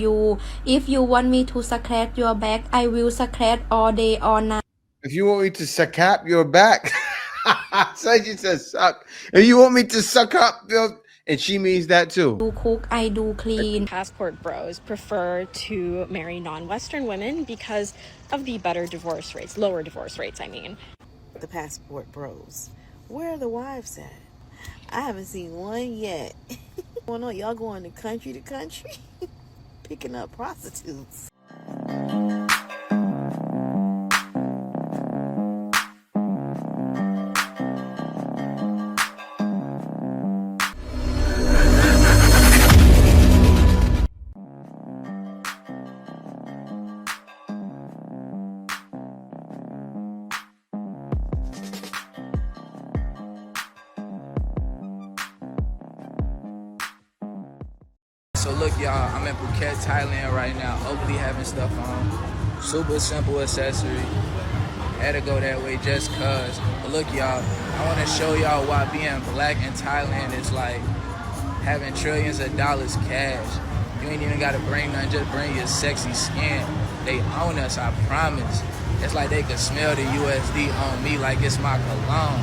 You, if you want me to scratch your back, I will scratch all day, all night. If you want me to suck up your back, so she says suck. If you want me to suck up your, and she means that too. Do cook, I do clean. Passport bros prefer to marry non-Western women because of the better divorce rates, lower divorce rates, I mean. The passport bros, where are the wives at? I haven't seen one yet. Well, no, y'all going to country picking up prostitutes. So look, y'all, I'm in Phuket, Thailand right now. Oakley having stuff on. Super simple accessory. Had to go that way just cause. But look, y'all, I want to show y'all why being black in Thailand is like having trillions of dollars cash. You ain't even gotta bring nothing, just bring your sexy skin. They own us, I promise. It's like they can smell the USD on me like it's my cologne.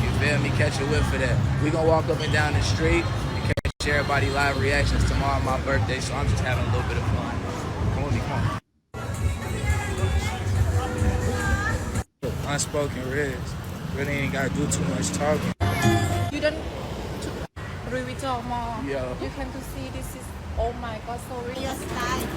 You feel me? Catch a whiff of that. We gonna walk up and down the street. Share everybody live reactions tomorrow, my birthday, so I'm just having a little bit of fun. Come with me, come on. Unspoken riz. Really ain't gotta do too much talking. You don't really talk more. Yo. You can to see this is, oh my god, so really your style.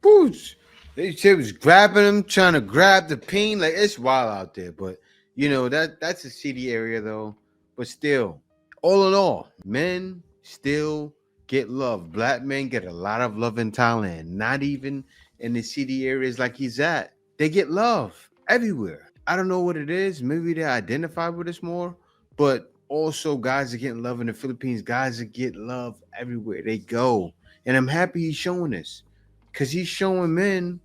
Boots. They was grabbing him, trying to grab the peen. Like, it's wild out there. But you know, that's a city area though. But still, all in all, men still get love. Black men get a lot of love in Thailand. Not even in the city areas like he's at. They get love everywhere. I don't know what it is. Maybe they identify with us more. But also, guys are getting love in the Philippines. Guys are getting love everywhere they go. And I'm happy he's showing this. Because he's showing men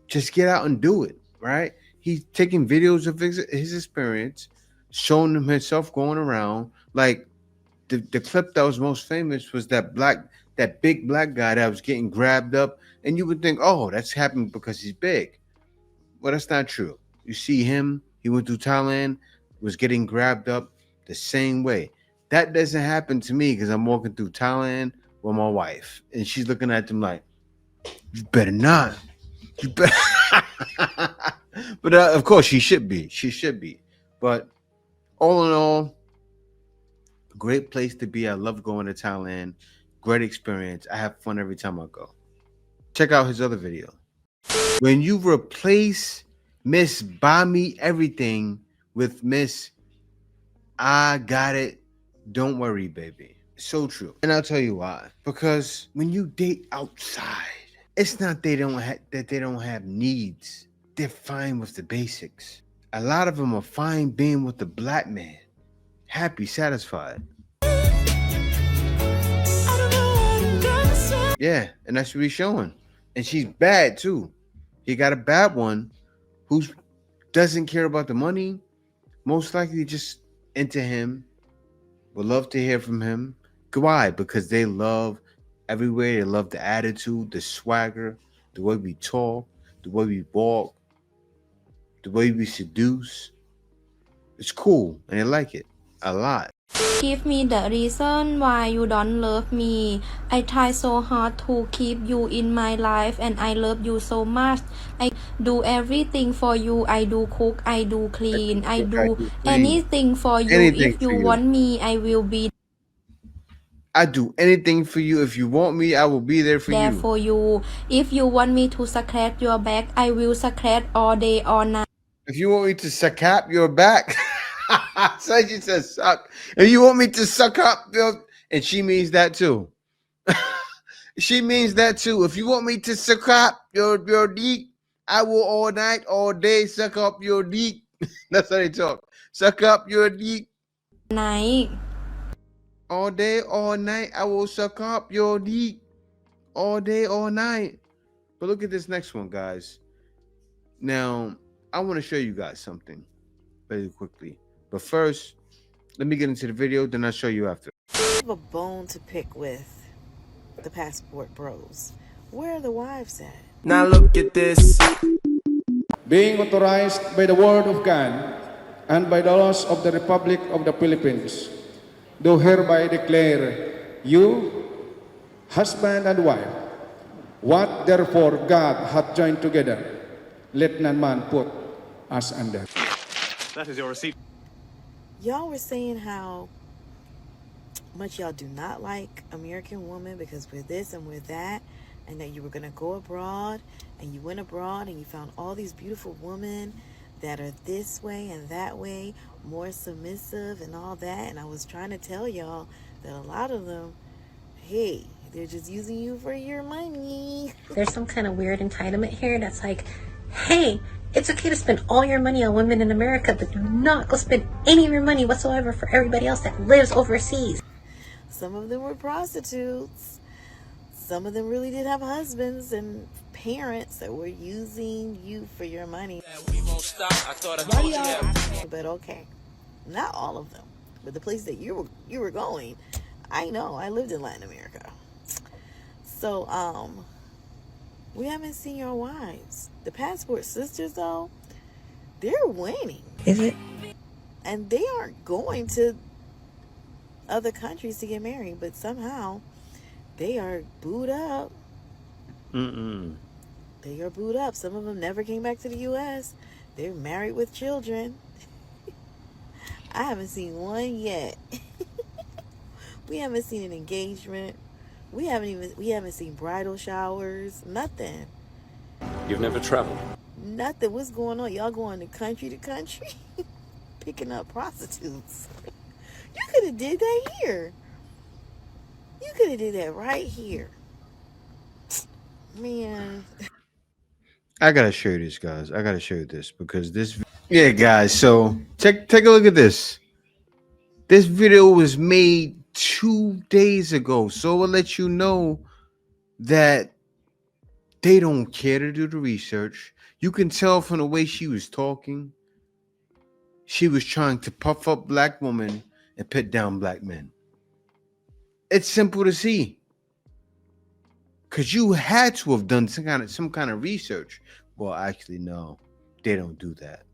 just get out and do it, right? He's taking videos of his experience, showing them himself going around. Like the clip that was most famous was that big black guy that was getting grabbed up. And you would think, oh, that's happening because he's big. Well, that's not true. You see him, he went through Thailand, was getting grabbed up the same way. That doesn't happen to me because I'm walking through Thailand with my wife. And she's looking at them like, you better not. You better. But of course, she should be. She should be. But all in all, great place to be. I love going to Thailand. Great experience. I have fun every time I go. Check out his other video. When you replace Miss Buy Me Everything with Miss I Got It, don't worry, baby. So true. And I'll tell you why. Because when you date outside, it's not that they don't have needs. They're fine with the basics. A lot of them are fine being with the black man. Happy, satisfied. Yeah, and that's what he's showing. And she's bad too. He got a bad one who doesn't care about the money. Most likely just into him. Would love to hear from him. Why? Because they love everywhere. They love the attitude, the swagger, the way we talk, the way we walk, the way we seduce. It's cool, and they like it a lot. Give me the reason why you don't love me. I try so hard to keep you in my life and I love you so much. I do everything for you. I do cook, I do clean, I do anything for you. If you want me, I will be I do anything for you. If you want me, I will be there for there you. for you. If you want me to scratch your back, I will scratch all day, all night. If you want me to suck up your back, so she says suck. If you want me to suck up your, and she means that too. She means that too. If you want me to suck up your dick, I will all night, all day suck up your dick. That's how they talk. Suck up your dick. night. All day, all night, I will suck up your dick. All day, all night. But look at this next one, guys. Now, I want to show you guys something very quickly. But first, let me get into the video, then I'll show you after. I have a bone to pick with the passport bros. Where are the wives at? Now look at this. Being authorized by the word of God and by the laws of the Republic of the Philippines, do hereby declare you, husband and wife, what therefore God hath joined together, let none man put us under. That is your receipt. Y'all were saying how much y'all do not like American women because we're this and we're that, and that you were going to go abroad, and you went abroad and you found all these beautiful women that are this way and that way, more submissive and all that. And I was trying to tell y'all that a lot of them, hey, they're just using you for your money. There's some kind of weird entitlement here that's like, hey, it's okay to spend all your money on women in America, but do not go spend any of your money whatsoever for everybody else that lives overseas. Some of them were prostitutes. Some of them really did have husbands and parents that were using you for your money. But okay, not all of them. But the place that you were going, I know. I lived in Latin America. So, we haven't seen your wives. The passport sisters, though, they're winning. Is it? And they aren't going to other countries to get married, but somehow they are booed up. They are booed up. Some of them never came back to the U.S. They're married with children. I haven't seen one yet. We haven't seen an engagement. We haven't seen bridal showers. Nothing. You've never traveled. Nothing. What's going on? Y'all going to country, picking up prostitutes. You could have did that here. You could have did that right here. Man. I gotta show you this, guys. I gotta show you this because this. Yeah, guys. So take a look at this. This video was made 2 days ago, so I'll let you know that they don't care to do the research. You can tell from the way she was talking. She was trying to puff up black women and put down black men. It's simple to see. Because you had to have done some kind of research. Well, actually, no. They don't do that.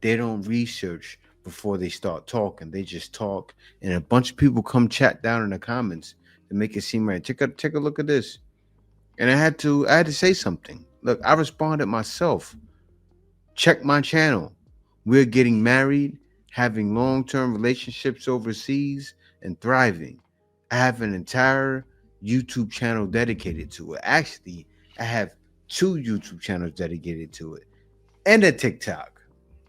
They don't research before they start talking. They just talk. And a bunch of people come chat down in the comments to make it seem right. Take a look at this. And I had to say something. Look, I responded myself. Check my channel. We're getting married, having long-term relationships overseas, and thriving. I have an entire YouTube channel dedicated to it. Actually, I have 2 YouTube channels dedicated to it and a TikTok.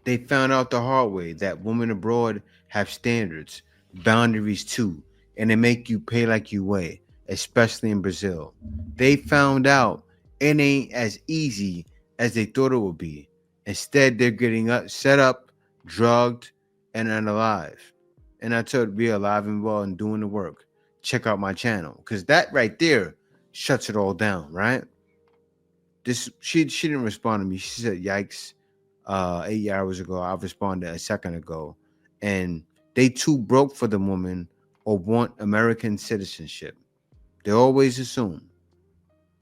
They found out the hard way that women abroad have standards, boundaries too, and they make you pay like you weigh, especially in Brazil. They found out it ain't as easy as they thought it would be. Instead, they're getting set up, drugged, and unalive. And I told be alive and well and doing the work. Check out my channel, because that right there shuts it all down, right? This she didn't respond to me. She said, "Yikes!" 8 hours ago, I responded a second ago, and they too broke for the woman or want American citizenship. They always assume.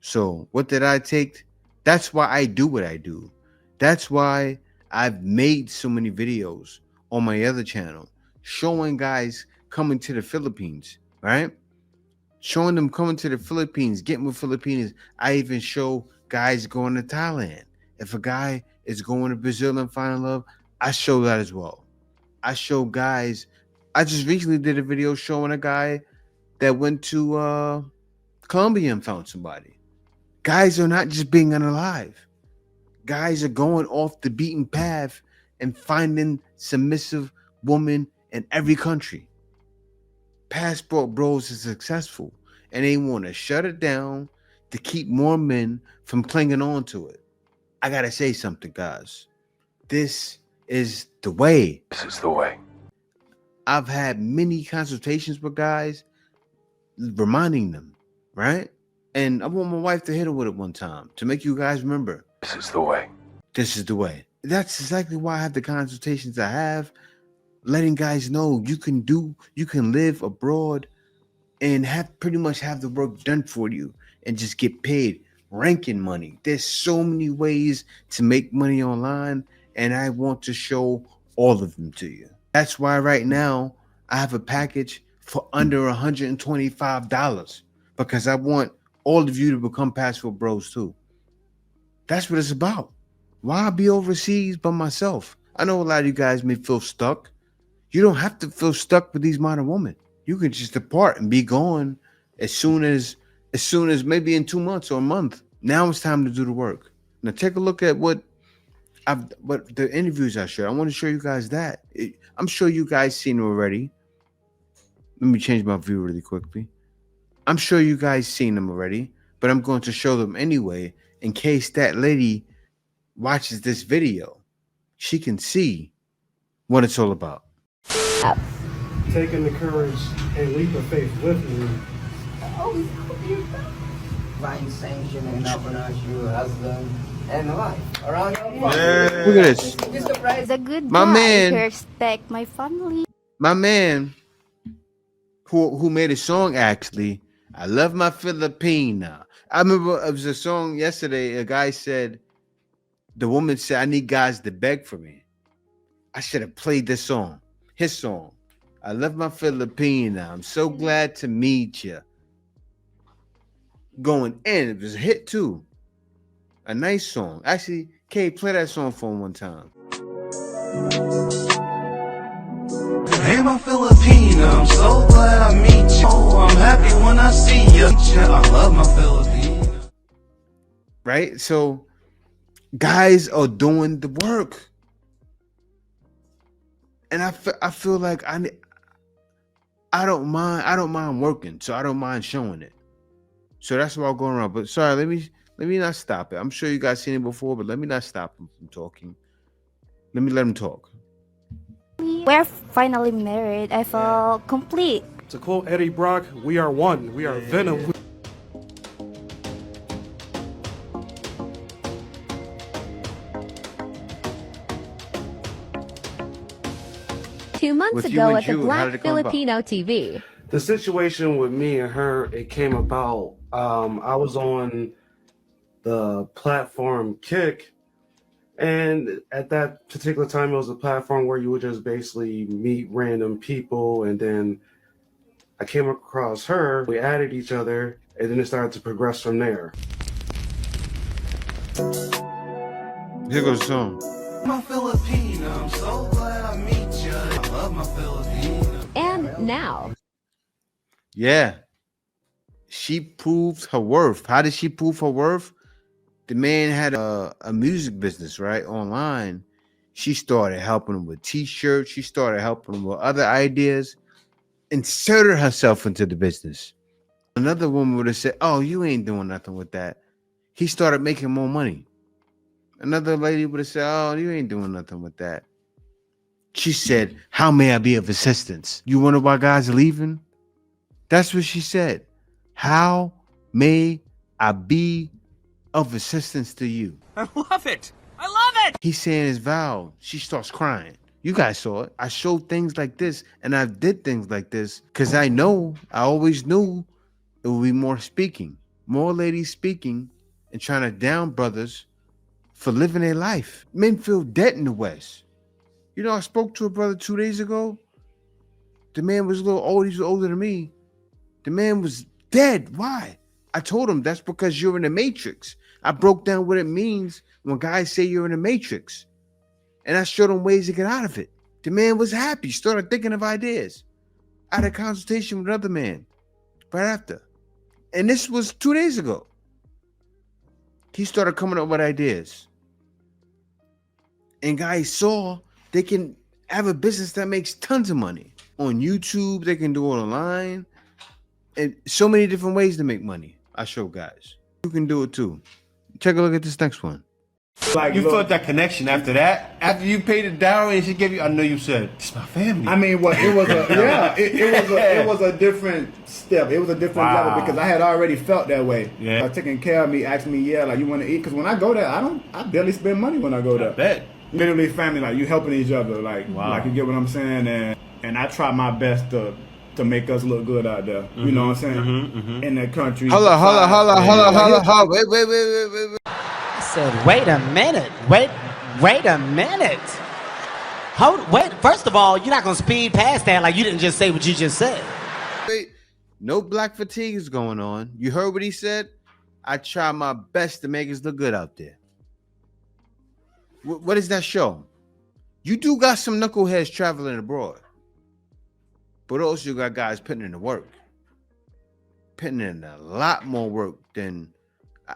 So what did I take? That's why I do what I do. That's why I've made so many videos on my other channel showing guys coming to the Philippines, right? Showing them coming to the Philippines, getting with Filipinos. I even show guys going to Thailand. If a guy is going to Brazil and finding love, I show that as well. I show guys. I just recently did a video showing a guy that went to Colombia and found somebody. Guys are not just being unalive. Guys are going off the beaten path and finding submissive women in every country. Passport Bros is successful, and they want to shut it down to keep more men from clinging on to it. I gotta say something, guys. This is the way. This is the way. I've had many consultations with guys reminding them, right? And I want my wife to hit her with it one time to make you guys remember. This is the way. This is the way. That's exactly why I have the consultations I have, letting guys know you can live abroad and pretty much have the work done for you and just get paid ranking money. There's so many ways to make money online, and I want to show all of them to you. That's why right now I have a package for under $125 because I want all of you to become Passport Bros too. That's what it's about. Why be overseas by myself? I know a lot of you guys may feel stuck. You don't have to feel stuck with these modern women. You can just depart and be gone as soon as maybe in 2 months or a month. Now it's time to do the work. Now take a look at what the interviews I showed. I want to show you guys that. I'm sure you guys seen it already. Let me change my view really quickly. I'm sure you guys seen them already, but I'm going to show them anyway in case that lady watches this video. She can see what it's all about. Taking the courage and leap of faith with me. Divine sanction and open us your husband and wife around your Look at this. He's a good My guy. man. He respect my family. My man who made a song actually, I love my Filipina. I remember it was a song yesterday. A guy said, the woman said, I need guys to beg for me. I should have played this song, his song. I love my Filipina. I'm so glad to meet you. Going in, it was a hit too. A nice song. Actually, Kay, play that song for him one time. Hey, my Filipina, I'm so glad I meet you. I'm happy when I see you. I love my Filipina. Right? So, guys are doing the work. And I feel like I don't mind working, so I don't mind showing it. So that's why I'm going around. But sorry, let me not stop it. I'm sure you guys seen it before, but let me not stop him from talking. Let him talk. We're finally married. I feel complete. To quote Eddie Brock, we are one. We are Venom. 2 months With you ago and at the Jude, how did Black it come about? Filipino TV. The situation with me and her, it came about. I was on the platform Kick, and at that particular time, it was a platform where you would just basically meet random people, and then I came across her. We added each other, and then it started to progress from there. Here goes the song. My Filipina, I'm so glad I meet you. I love my Filipina. And now, Yeah. She proved her worth. How did she prove her worth? The man had a music business, right? Online. She started helping him with t-shirts. She started helping him with other ideas. Inserted herself into the business. Another woman would have said, oh, you ain't doing nothing with that. He started making more money. Another lady would have said, oh, you ain't doing nothing with that. She said, how may I be of assistance? You wonder why guys are leaving? That's what she said. How may I be of assistance to you? I love it. I love it. He's saying his vow. She starts crying. You guys saw it. I showed things like this and I did things like this because I always knew it would be more speaking, more ladies speaking and trying to down brothers for living their life. Men feel dead in the West. You know, I spoke to a brother 2 days ago. The man was a little old. He was older than me. The man was dead. Why? I told him that's because you're in the matrix. I broke down what it means when guys say you're in the matrix. And I showed him ways to get out of it. The man was happy, started thinking of ideas. I had a consultation with another man right after. And this was 2 days ago. He started coming up with ideas. And guys saw they can have a business that makes tons of money. On YouTube, they can do it online. And so many different ways to make money. I show guys. You can do it too. Take a look at this next one. Like, You look, felt that connection after that? After you paid the dowry and she gave you, I know you said, it's my family. I mean, what it was a it was a different step. It was a different Wow. level because I had already felt that way. Yeah. Taking care of me, asked me, yeah, like you want to eat? Because when I go there, I barely spend money when I go there. I bet. Literally family, like you helping each other, like Wow. like you get what I'm saying, and I try my best to make us look good out there. You know what I'm saying? In that country. Hold on. Wait. I said, wait a minute. Wait a minute. Wait. First of all, you're not gonna speed past that like you didn't just say what you just said. Wait. No black fatigue is going on. You heard what he said? I try my best to make us look good out there. What does that show? You do got some knuckleheads traveling abroad. But also you got guys putting in the work. Putting in a lot more work than...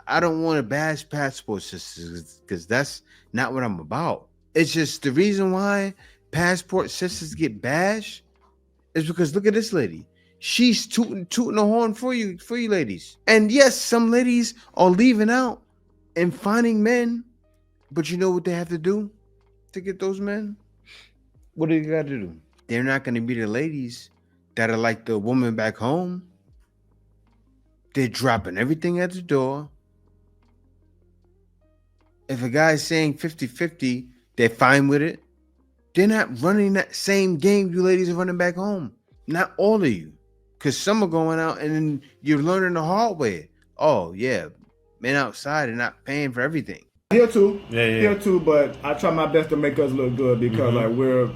I don't want to bash passport sisters because that's not what I'm about. It's just the reason why passport sisters get bashed is because look at this lady. She's tooting the horn for you ladies. And yes, some ladies are leaving out and finding men, but you know what they have to do to get those men? What do they got to do? They're not going to be the ladies that are like the woman back home. They're dropping everything at the door. If a guy's saying 50-50, they're fine with it. They're not running that same game you ladies are running back home. Not all of you. Because some are going out and then you're learning the hard way. Oh, yeah. Men outside are not paying for everything. Here too. Yeah. Here too, but I try my best to make us look good because like we're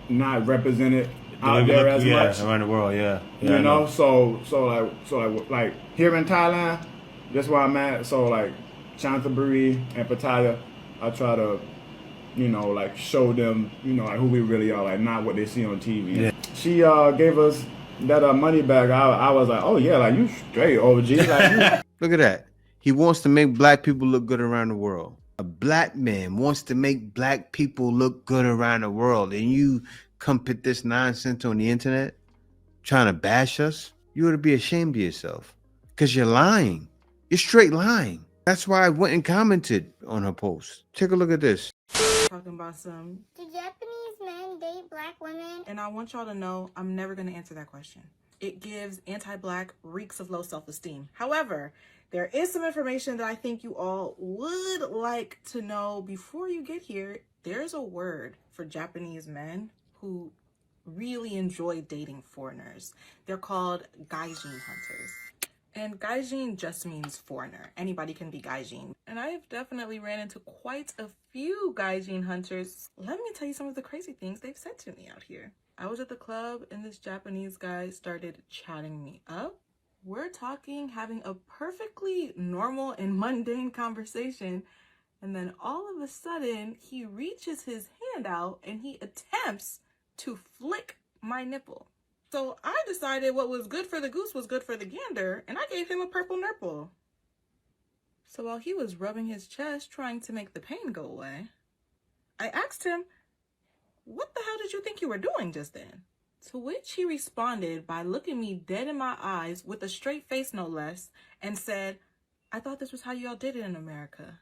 not represented out there as much around the world. You know, so like here in Thailand, that's where I'm at. So like Chantaburi and Pattaya, I try to, you know, like show them, you know, like who we really are, like not what they see on TV. Yeah. She gave us that money back. I was like, oh yeah, like you straight OG. Like, Look at that. He wants to make black people look good around the world. A black man wants to make black people look good around the world. And you come put this nonsense on the internet trying to bash us? You ought to be ashamed of yourself because you're lying. You're straight lying. That's why I went and commented on her post. Take a look at this. Talking about some... Do Japanese men date black women? And I want y'all to know I'm never going to answer that question. It gives anti-black reeks of low self-esteem. However, there is some information that I think you all would like to know before you get here. There's a word for Japanese men who really enjoy dating foreigners. They're called gaijin hunters. And gaijin just means foreigner. Anybody can be gaijin. And I've definitely ran into quite a few gaijin hunters. Let me tell you some of the crazy things they've said to me out here. I was at the club and this Japanese guy started chatting me up. We're talking, having a perfectly normal and mundane conversation. And then all of a sudden, he reaches his hand out and he attempts to flick my nipple. So I decided what was good for the goose was good for the gander, and I gave him a purple nipple. So while he was rubbing his chest trying to make the pain go away, I asked him, "What the hell did you think you were doing just then?" To which he responded by looking me dead in my eyes with a straight face no less and said, "I thought this was how y'all did it in America."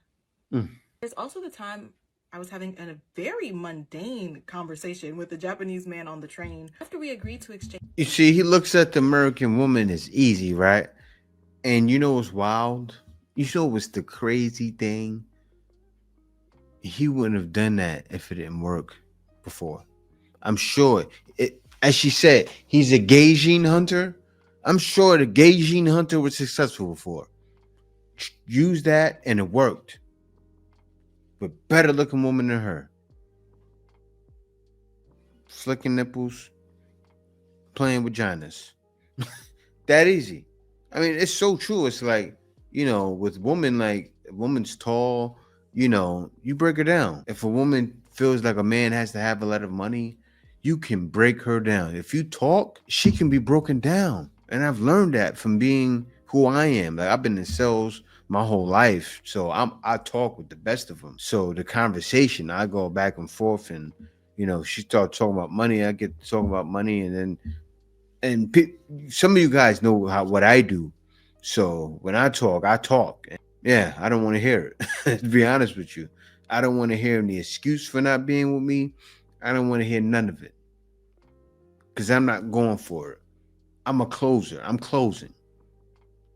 There's also the time I was having a very mundane conversation with a Japanese man on the train after we agreed to exchange. You see, he looks at the American woman as easy, right? And you know what's wild? You know what's the crazy thing? He wouldn't have done that if it didn't work before. I'm sure. As she said, he's a gaijin hunter. I'm sure the gaijin hunter was successful before. Use that and it worked. But better looking woman than her. Flicking nipples, playing vaginas. That easy. I mean, it's so true. It's like, you know, with women, like, a woman's tall, you know, you break her down. If a woman feels like a man has to have a lot of money, you can break her down. If you talk, she can be broken down. And I've learned that from being who I am. Like, I've been in sales my whole life, so I talk with the best of them. So the conversation, I go back and forth, and you know, she starts talking about money, I get to talking about money, and then some of you guys know what I do. So when I talk, Yeah, I don't want to hear it. To be honest with you, I don't want to hear any excuse for not being with me. I don't want to hear none of it because I'm not going for it. I'm a closer. I'm closing,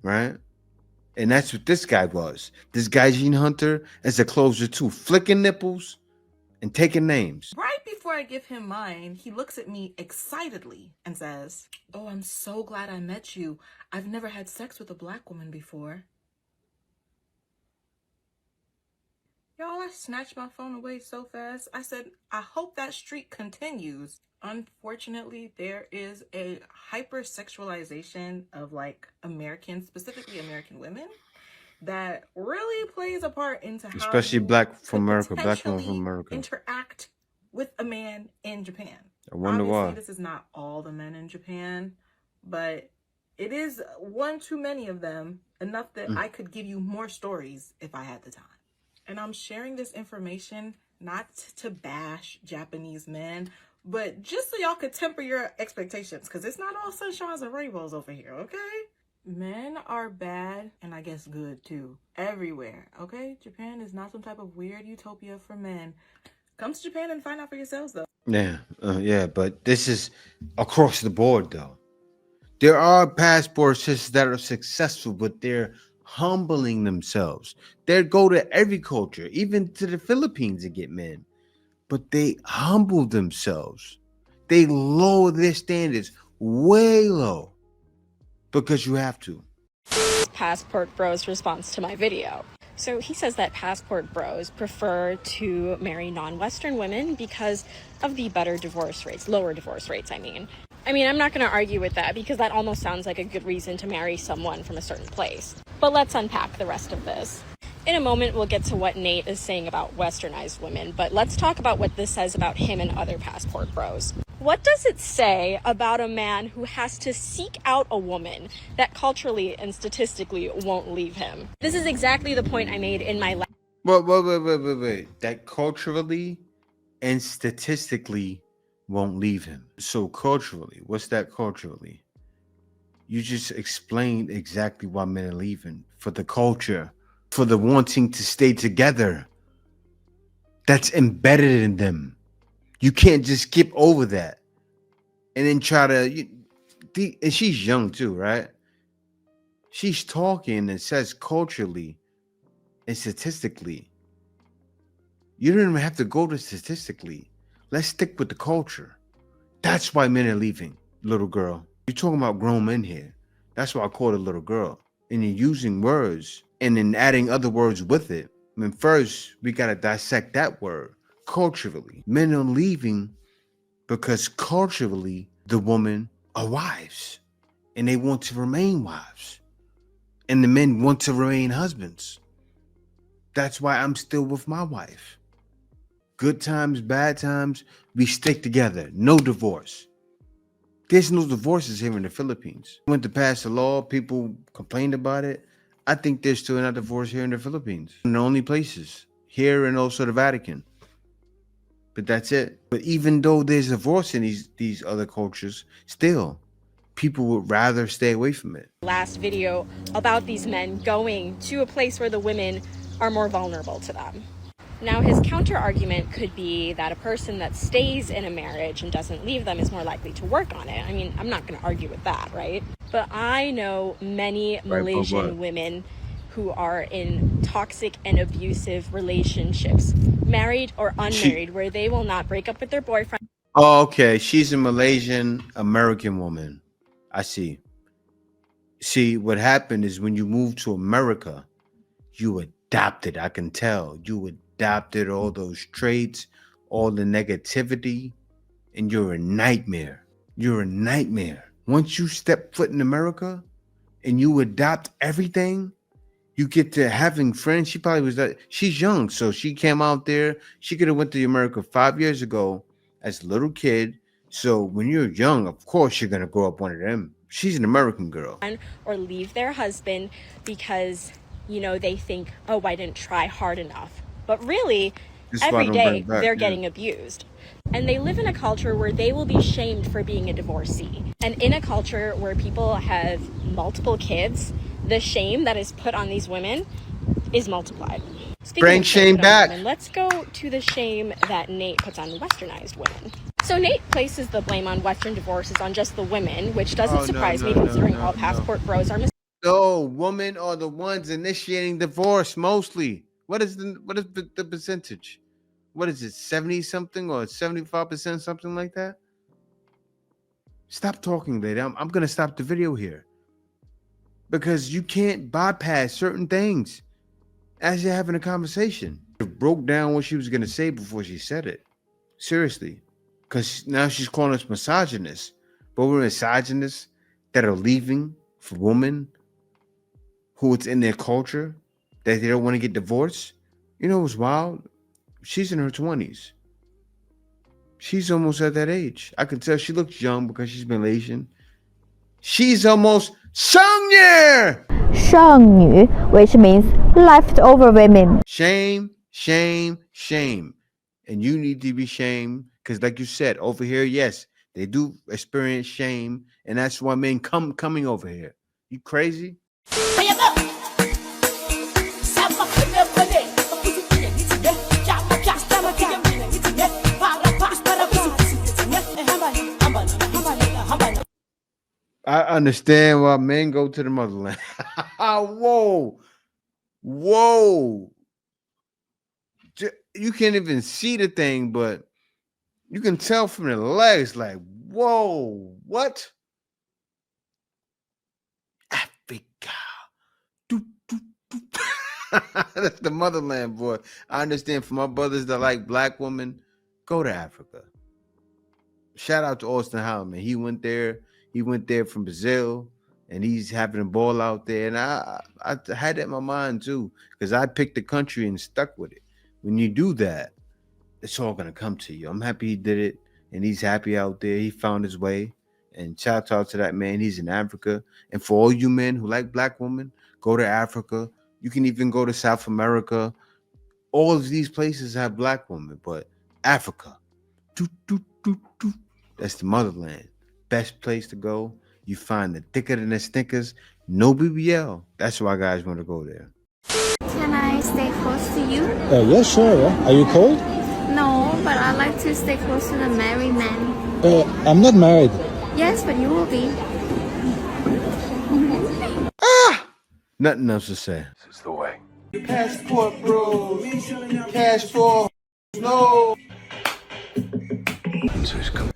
right? And that's what this guy was. This guy, Gene Hunter, is a closer too, flicking nipples and taking names. Right before I give him mine, he looks at me excitedly and says, "Oh, I'm so glad I met you. I've never had sex with a black woman before." Y'all, I snatched my phone away so fast. I said, I hope that streak continues. Unfortunately, there is a hypersexualization of like Americans, specifically American women, that really plays a part into how Especially you black from could America, black women from potentially America. interact with a man in Japan. I wonder Obviously, why. this is not all the men in Japan, but it is one too many of them, enough that I could give you more stories if I had the time. And I'm sharing this information not to bash Japanese men, but just so y'all could temper your expectations, because it's not all sunshines and rainbows over here, okay? Men are bad, and I guess good too, everywhere, okay? Japan is not some type of weird utopia for men. Come to Japan and find out for yourselves, though. Yeah, but this is across the board, though. There are passport sisters that are successful, but they're humbling themselves. They go to every culture, even to the Philippines, to get men, but they humble themselves. They lower their standards way low because you have to. Passport Bro's response to my video. So he says that passport bros prefer to marry non-Western women because of the better divorce rates, lower divorce rates, I mean. I'm not going to argue with that because that almost sounds like a good reason to marry someone from a certain place. But let's unpack the rest of this. In a moment, we'll get to what Nate is saying about westernized women, but let's talk about what this says about him and other passport bros. What does it say about a man who has to seek out a woman that culturally and statistically won't leave him? This is exactly the point I made in my last. Wait. That culturally and statistically won't leave him. So culturally, what's that culturally? You just explained exactly why men are leaving. For the culture, for the wanting to stay together. That's embedded in them. You can't just skip over that and then try to. And she's young too, right? She's talking and says culturally and statistically. You don't even have to go to statistically. Let's stick with the culture. That's why men are leaving, little girl. You're talking about grown men here. That's why I call it a little girl. And you're using words and then adding other words with it. First, we got to dissect that word culturally. Men are leaving because culturally, the women are wives and they want to remain wives. And the men want to remain husbands. That's why I'm still with my wife. Good times, bad times, we stick together. No divorce. There's no divorces here in the Philippines. Went to pass a law, people complained about it. I think there's still not divorce here in the Philippines. In the only places, here and also the Vatican. But that's it. But even though there's divorce in these other cultures, still, people would rather stay away from it. Last video about these men going to a place where the women are more vulnerable to them. Now, his counter argument could be that a person that stays in a marriage and doesn't leave them is more likely to work on it. I'm not going to argue with that, right? But I know many Malaysian women who are in toxic and abusive relationships, married or unmarried, where they will not break up with their boyfriend. Oh, okay. She's a Malaysian American woman. I see. See, what happened is when you moved to America, you adopted. I can tell. You adopted all those traits, all the negativity, and you're a nightmare. You're a nightmare. Once you step foot in America and you adopt everything, you get to having friends. She probably was that. She's young, so she came out there. She could have went to America 5 years ago as a little kid. So when you're young, of course you're gonna grow up one of them. She's an American girl. Or leave their husband because, they think, oh, I didn't try hard enough. But really, every day they're getting abused. And they live in a culture where they will be shamed for being a divorcee. And in a culture where people have multiple kids, the shame that is put on these women is multiplied. Speaking Bring of shame put on back. women, let's go to the shame that Nate puts on westernized women. So Nate places the blame on Western divorces on just the women, which doesn't surprise me considering all passport bros are No, women are the ones initiating divorce mostly. What is the percentage? What is it, 70 something or 75%, something like that? Stop talking, lady. I'm gonna stop the video here. Because you can't bypass certain things as you're having a conversation. It broke down what she was gonna say before she said it. Seriously. Because now she's calling us misogynists. But we're misogynists that are leaving for women who it's in their culture that they don't want to get divorced. You know what's wild? She's in her 20s. She's almost at that age. I can tell she looks young because she's been Malaysian. She's almost 剩女, 剩女, which means leftover women. Shame, shame, shame. And you need to be shamed because, like you said, over here, yes, they do experience shame, and that's why men coming over here. You crazy? I understand why men go to the motherland. Whoa. Whoa. You can't even see the thing, but you can tell from the legs, like, whoa, what? Africa. That's the motherland, boy. I understand for my brothers that like black women, go to Africa. Shout out to Austin Howman. He went there from Brazil, and he's having a ball out there. And I had that in my mind too, because I picked the country and stuck with it. When you do that, it's all gonna come to you. I'm happy he did it, and he's happy out there. He found his way. And shout out to that man. He's in Africa. And for all you men who like black women, go to Africa. You can even go to South America. All of these places have black women, but Africa, that's the motherland. Best place to go. You find the thicker than the stickers. No BBL. That's why guys want to go there. Can I stay close to you? Yeah, sure. Yeah. Are you cold? No, but I like to stay close to the married man. I'm not married. Yes, but you will be. Nothing else to say. This is the way. Passport, bro. Passport. No. So he's come.